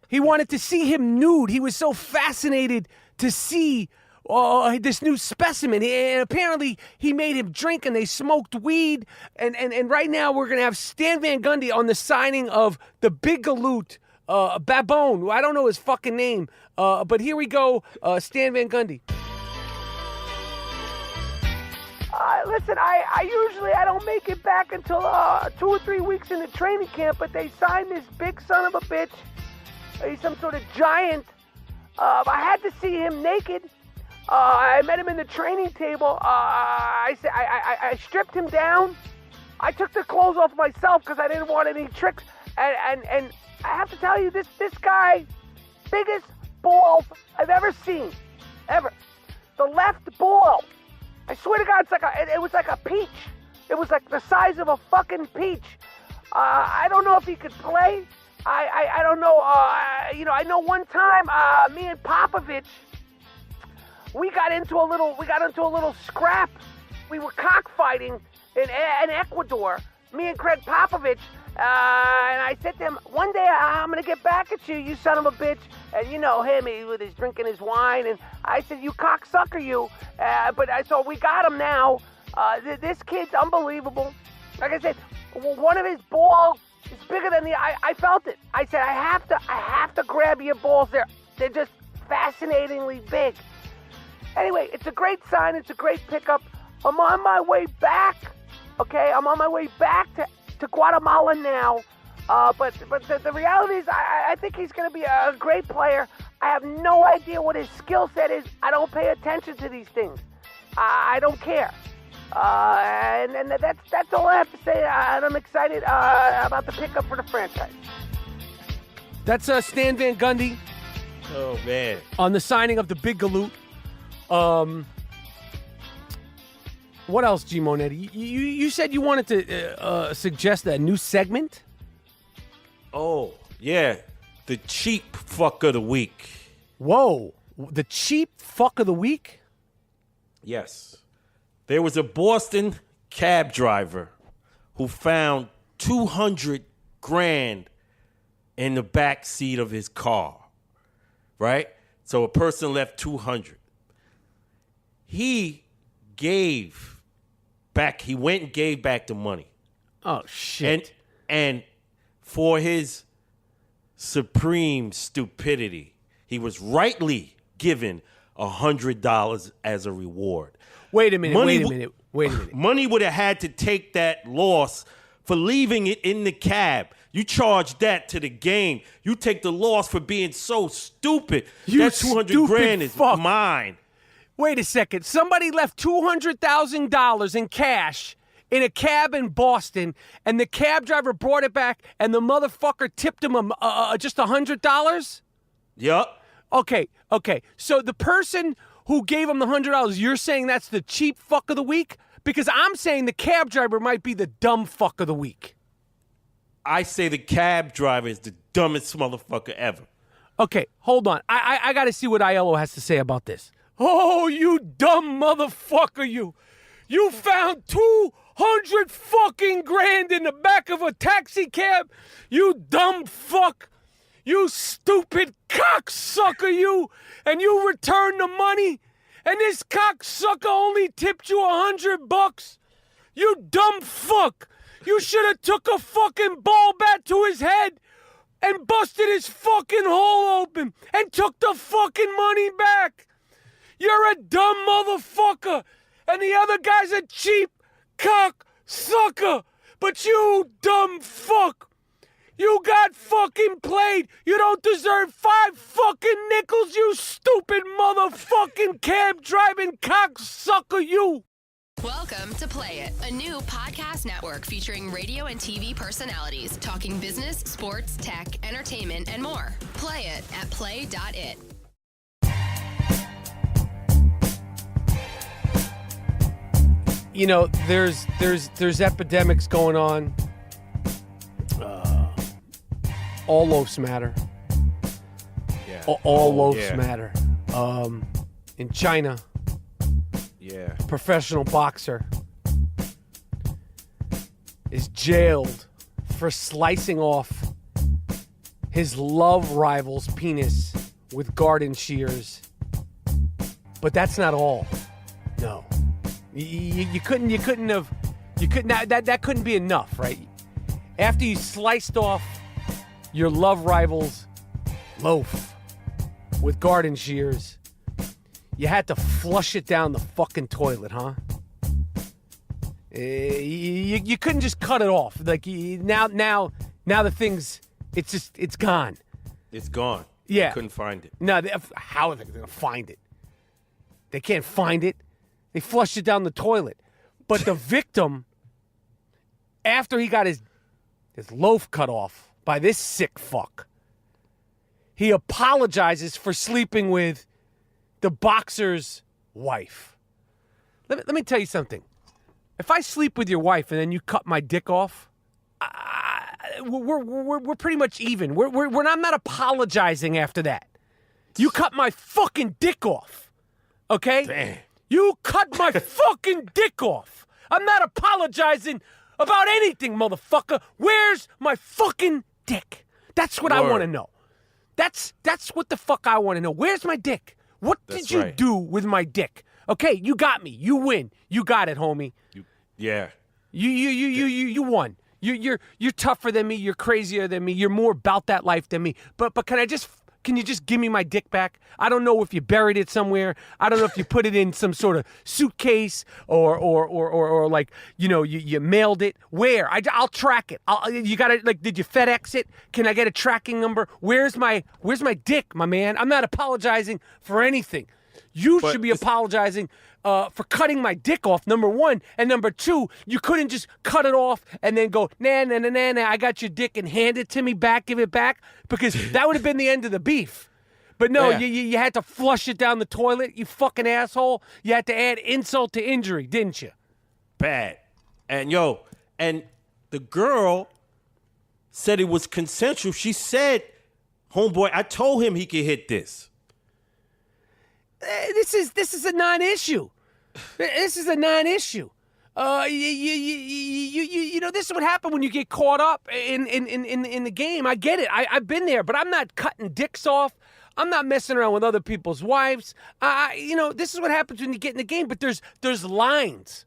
He wanted to see him nude. He was so fascinated to see this new specimen. And apparently he made him drink, and they smoked weed. And right now we're going to have Stan Van Gundy on the signing of the Big Galut, Baboon. I don't know his fucking name. But here we go, Stan Van Gundy. Listen, I usually don't make it back until 2 or 3 weeks into training camp, but they signed this big son of a bitch. He's some sort of giant. I had to see him naked. I met him in the training table. I stripped him down. I took the clothes off myself because I didn't want any tricks. And I have to tell you, this guy, biggest ball I've ever seen, ever. The left ball. I swear to God, it was like a peach. It was like the size of a fucking peach. I don't know if he could play. I don't know. I know one time, me and Popovich, we got into a little scrap. We were cockfighting in Ecuador. Me and Craig Popovich. And I said to him, one day I'm going to get back at you, you son of a bitch. And you know him, he was drinking his wine. And I said, you cocksucker, you. So we got him now. This kid's unbelievable. Like I said, one of his balls is bigger than I felt it. I said, I have to grab your balls. They're just fascinatingly big. Anyway, it's a great sign. It's a great pickup. I'm on my way back. Okay, I'm on my way back to Guatemala now, but the reality is I think he's going to be a great player. I have no idea what his skill set is. I don't pay attention to these things. I don't care. And that's all I have to say. And I'm excited about the pickup for the franchise. That's Stan Van Gundy Oh, man. on the signing of the Big Galut. What else, G. Monetti? You said you wanted to suggest a new segment? Oh, yeah. The cheap fuck of the week. Whoa. The cheap fuck of the week? Yes. There was a Boston cab driver who found 200 grand in the back seat of his car, right? So a person left 200. He went and gave back the money. Oh, shit. And for his supreme stupidity, he was rightly given $100 as a reward. Wait a minute. Money would have had to take that loss for leaving it in the cab. You charge that to the game. You take the loss for being so stupid. That 200 grand is mine. Wait a second. Somebody left $200,000 in cash in a cab in Boston, and the cab driver brought it back, and the motherfucker tipped him just $100? Yup. Okay. So the person who gave him the $100, you're saying that's the cheap fuck of the week? Because I'm saying the cab driver might be the dumb fuck of the week. I say the cab driver is the dumbest motherfucker ever. Okay, hold on. I got to see what Aiello has to say about this. Oh, you dumb motherfucker, you. You found 200 fucking grand in the back of a taxi cab? You dumb fuck. You stupid cocksucker, you. And you returned the money? And this cocksucker only tipped you $100? You dumb fuck. You should have took a fucking ball bat to his head and busted his fucking hole open and took the fucking money back. You're a dumb motherfucker. And the other guy's a cheap cocksucker. But you dumb fuck. You got fucking played. You don't deserve 5 fucking nickels, you stupid motherfucking cab driving cocksucker, you. Welcome to Play It, a new podcast network featuring radio and TV personalities talking business, sports, tech, entertainment, and more. Play it at play.it. You know, there's epidemics going on. All loafs matter. Yeah. All loafs matter. In China, Yeah. a professional boxer is jailed for slicing off his love rival's penis with garden shears. But that's not all. No. That couldn't be enough, right? After you sliced off your love rival's loaf with garden shears, you had to flush it down the fucking toilet, huh? You couldn't just cut it off. Like now the thing's it's gone. It's gone. Yeah. I couldn't find it. No, how are they gonna find it? They can't find it. They flushed it down the toilet. But the victim, after he got his loaf cut off by this sick fuck, he apologizes for sleeping with the boxer's wife. Let me tell you something. If I sleep with your wife and then you cut my dick off, we're pretty much even. I'm not apologizing after that. You cut my fucking dick off, okay? Damn. You cut my fucking dick off. I'm not apologizing about anything, motherfucker. Where's my fucking dick? That's what I want to know. That's what the fuck I want to know. Where's my dick? What did you do with my dick? Okay, you got me. You win. You got it, homie. Yeah. You won. You're tougher than me. You're crazier than me. You're more about that life than me. But can you just give me my dick back? I don't know if you buried it somewhere. I don't know if you put it in some sort of suitcase or like, you mailed it. Where? I'll track it. You got to, like, did you FedEx it? Can I get a tracking number? Where's my dick, my man? I'm not apologizing for anything. You should be apologizing for cutting my dick off, number one. And number two, you couldn't just cut it off and then go, nah, I got your dick and hand it to me back, give it back. Because that would have been the end of the beef. But no, you had to flush it down the toilet, you fucking asshole. You had to add insult to injury, didn't you? Bad. And the girl said it was consensual. She said, homeboy, I told him he could hit this. This is a non-issue. This is a non-issue. You know, this is what happened when you get caught up in the game. I get it. I've been there, but I'm not cutting dicks off. I'm not messing around with other people's wives. You know, this is what happens when you get in the game. But there's lines.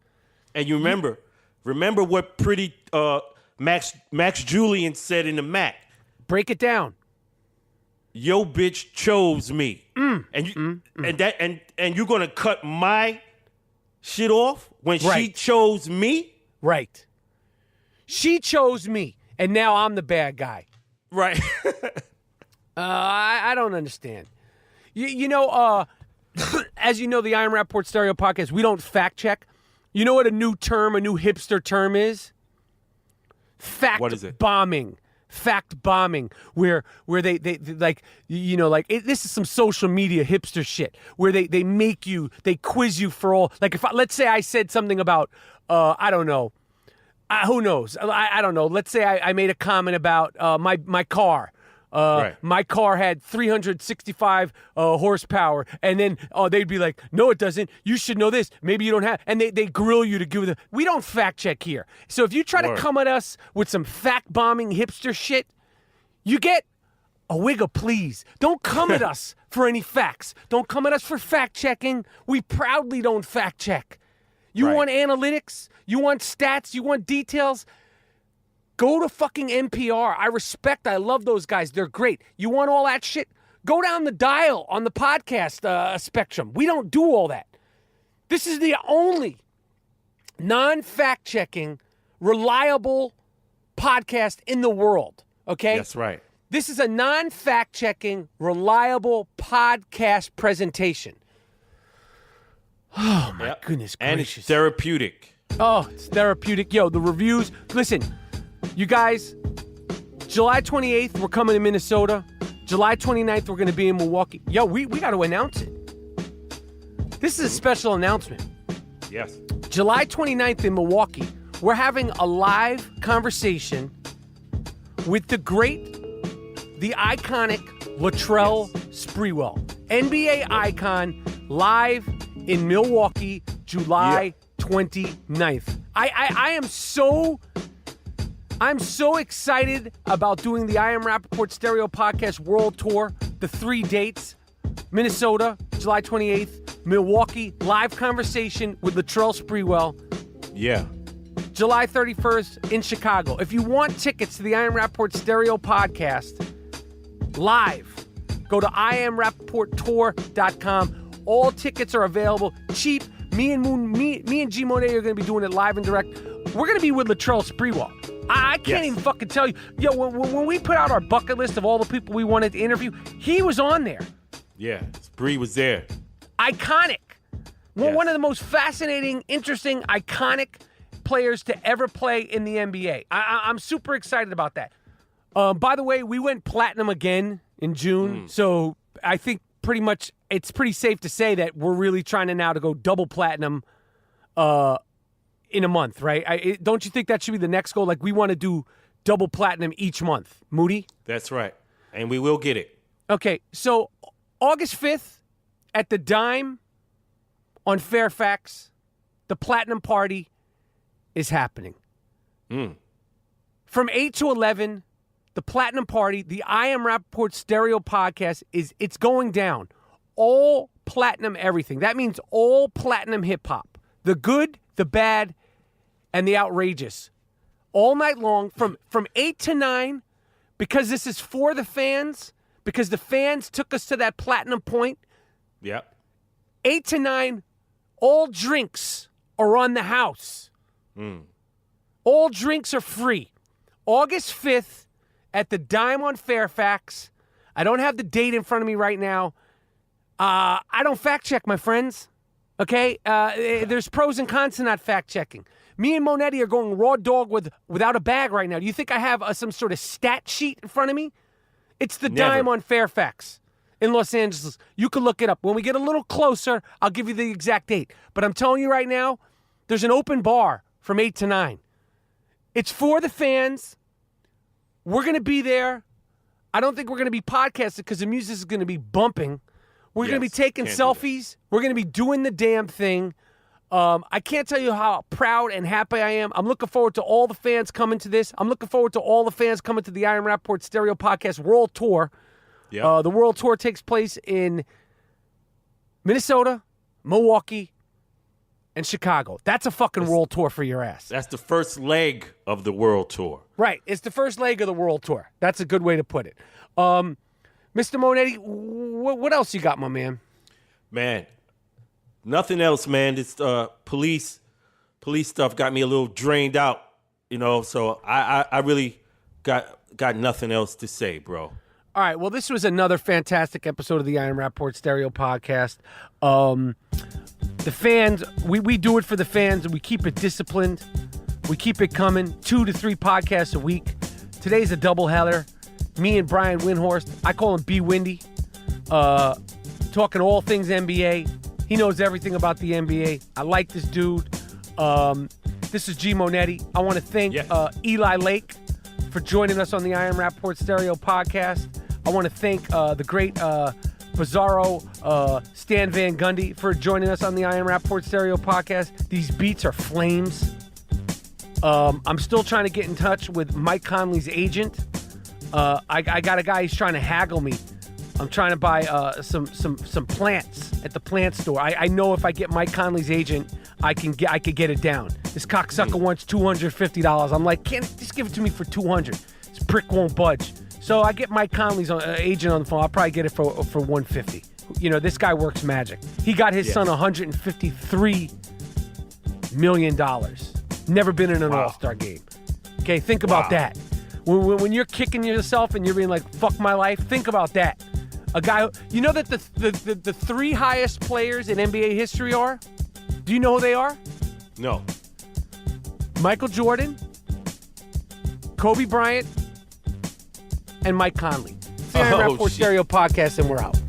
And you remember what pretty Max Julian said in the Mac. Break it down. Yo, bitch chose me, and you're gonna cut my shit off when she chose me, right? She chose me, and now I'm the bad guy, right? I don't understand. You know, as you know, the I Am Rapaport Stereo Podcast, we don't fact check. You know what a new hipster term is? Fact what is it? Bombing. Fact bombing, where they like, you know, like this is some social media hipster shit where they quiz you for all, like, let's say I said something about I don't know, who knows, I don't know, let's say I made a comment about my car. My car had 365 horsepower, and then they'd be like, no, it doesn't. You should know this. Maybe you don't have. And they grill you to give we don't fact check here. So if you try to come at us with some fact bombing hipster shit, you get a wig of please. Don't come at us for any facts. Don't come at us for fact checking. We proudly don't fact check. You want analytics? You want stats? You want details? Go to fucking NPR. I love those guys. They're great. You want all that shit? Go down the dial on the podcast spectrum. We don't do all that. This is the only non-fact-checking, reliable podcast in the world, okay? That's right. This is a non-fact-checking, reliable podcast presentation. Oh, my goodness gracious. And it's therapeutic. Oh, it's therapeutic. Yo, the reviews. Listen. You guys, July 28th, we're coming to Minnesota. July 29th, we're going to be in Milwaukee. Yo, we got to announce it. This is a special announcement. Yes. July 29th in Milwaukee, we're having a live conversation with the great, the iconic LATRELL SPREWELL. NBA icon, live in Milwaukee, July 29th. I'm so excited about doing the I Am Rapaport Stereo Podcast World Tour, the 3 dates, Minnesota, July 28th, Milwaukee, live conversation with LATRELL SPREWELL. Yeah. July 31st in Chicago. If you want tickets to the I Am Rapaport Stereo Podcast live, go to IamRapaportTour.com. All tickets are available, cheap. Me and G Monet are going to be doing it live and direct. We're going to be with LATRELL SPREWELL. I can't even fucking tell you. Yo, when we put out our bucket list of all the people we wanted to interview, he was on there. Yeah, Spree was there. Iconic. One of the most fascinating, interesting, iconic players to ever play in the NBA. I'm super excited about that. By the way, we went platinum again in June, so I think pretty much it's pretty safe to say that we're really trying to now to go double platinum in a month, right? Don't you think that should be the next goal? Like, we want to do double platinum each month. Moody? That's right. And we will get it. Okay, so August 5th at the Dime on Fairfax, the Platinum Party is happening. From 8 to 11, the Platinum Party, the I Am Rapaport Stereo Podcast, it's going down. All platinum everything. That means all platinum hip-hop. The good, the bad, and the outrageous. All night long from 8 to 9, because this is for the fans, because the fans took us to that platinum point. Yep. 8 to 9, all drinks are on the house. All drinks are free. August 5th at the Dime on Fairfax. I don't have the date in front of me right now. I don't fact check, my friends. Okay? There's pros and cons to not fact checking. Me and Monetti are going raw dog without a bag right now. Do you think I have some sort of stat sheet in front of me? It's the Never. dime on Fairfax in Los Angeles. You can look it up. When we get a little closer, I'll give you the exact date. But I'm telling you right now, there's an open bar from 8 to 9. It's for the fans. We're going to be there. I don't think we're going to be podcasting because the music is going to be bumping. We're going to be taking selfies. We're going to be doing the damn thing. I can't tell you how proud and happy I am. I'm looking forward to all the fans coming to this. I'm looking forward to all the fans coming to the Ian Rapaport Stereo Podcast World Tour. Yeah. The World Tour takes place in Minnesota, Milwaukee, and Chicago. That's a fucking world tour for your ass. That's the first leg of the world tour. Right. It's the first leg of the world tour. That's a good way to put it. Mr. Monetti, what else you got, my man? Man, nothing else, man. This police stuff got me a little drained out, so I really got nothing else to say, bro. All right, well, this was another fantastic episode of the Ian Rapaport Stereo Podcast. The fans, we do it for the fans, and we keep it disciplined. We keep it coming, 2 to 3 podcasts a week. Today's a doubleheader. Me and Brian Windhorst, I call him B. Windy, talking all things NBA. He knows everything about the NBA. I like this dude. This is G. Monetti. I want to thank Eli Lake for joining us on the Ian Rapaport Stereo Podcast. I want to thank the great Bizarro Stan Van Gundy for joining us on the Ian Rapaport Stereo Podcast. These beats are flames. I'm still trying to get in touch with Mike Conley's agent. I got a guy who's trying to haggle me. I'm trying to buy some plants at the plant store. I know if I get Mike Conley's agent, I could get it down. This cocksucker wants $250. I'm like, can't just give it to me for $200. This prick won't budge. So I get Mike Conley's agent on the phone. I'll probably get it for $150. This guy works magic. He got his son $153 million. Never been in an All-Star game. Okay, think about that. When you're kicking yourself and you're being like, fuck my life, think about that. A guy, you know that the 3 highest players in NBA history are? Do you know who they are? No. Michael Jordan, Kobe Bryant, and Mike Conley. It's the Ian Rapaport Stereo Podcast, and we're out.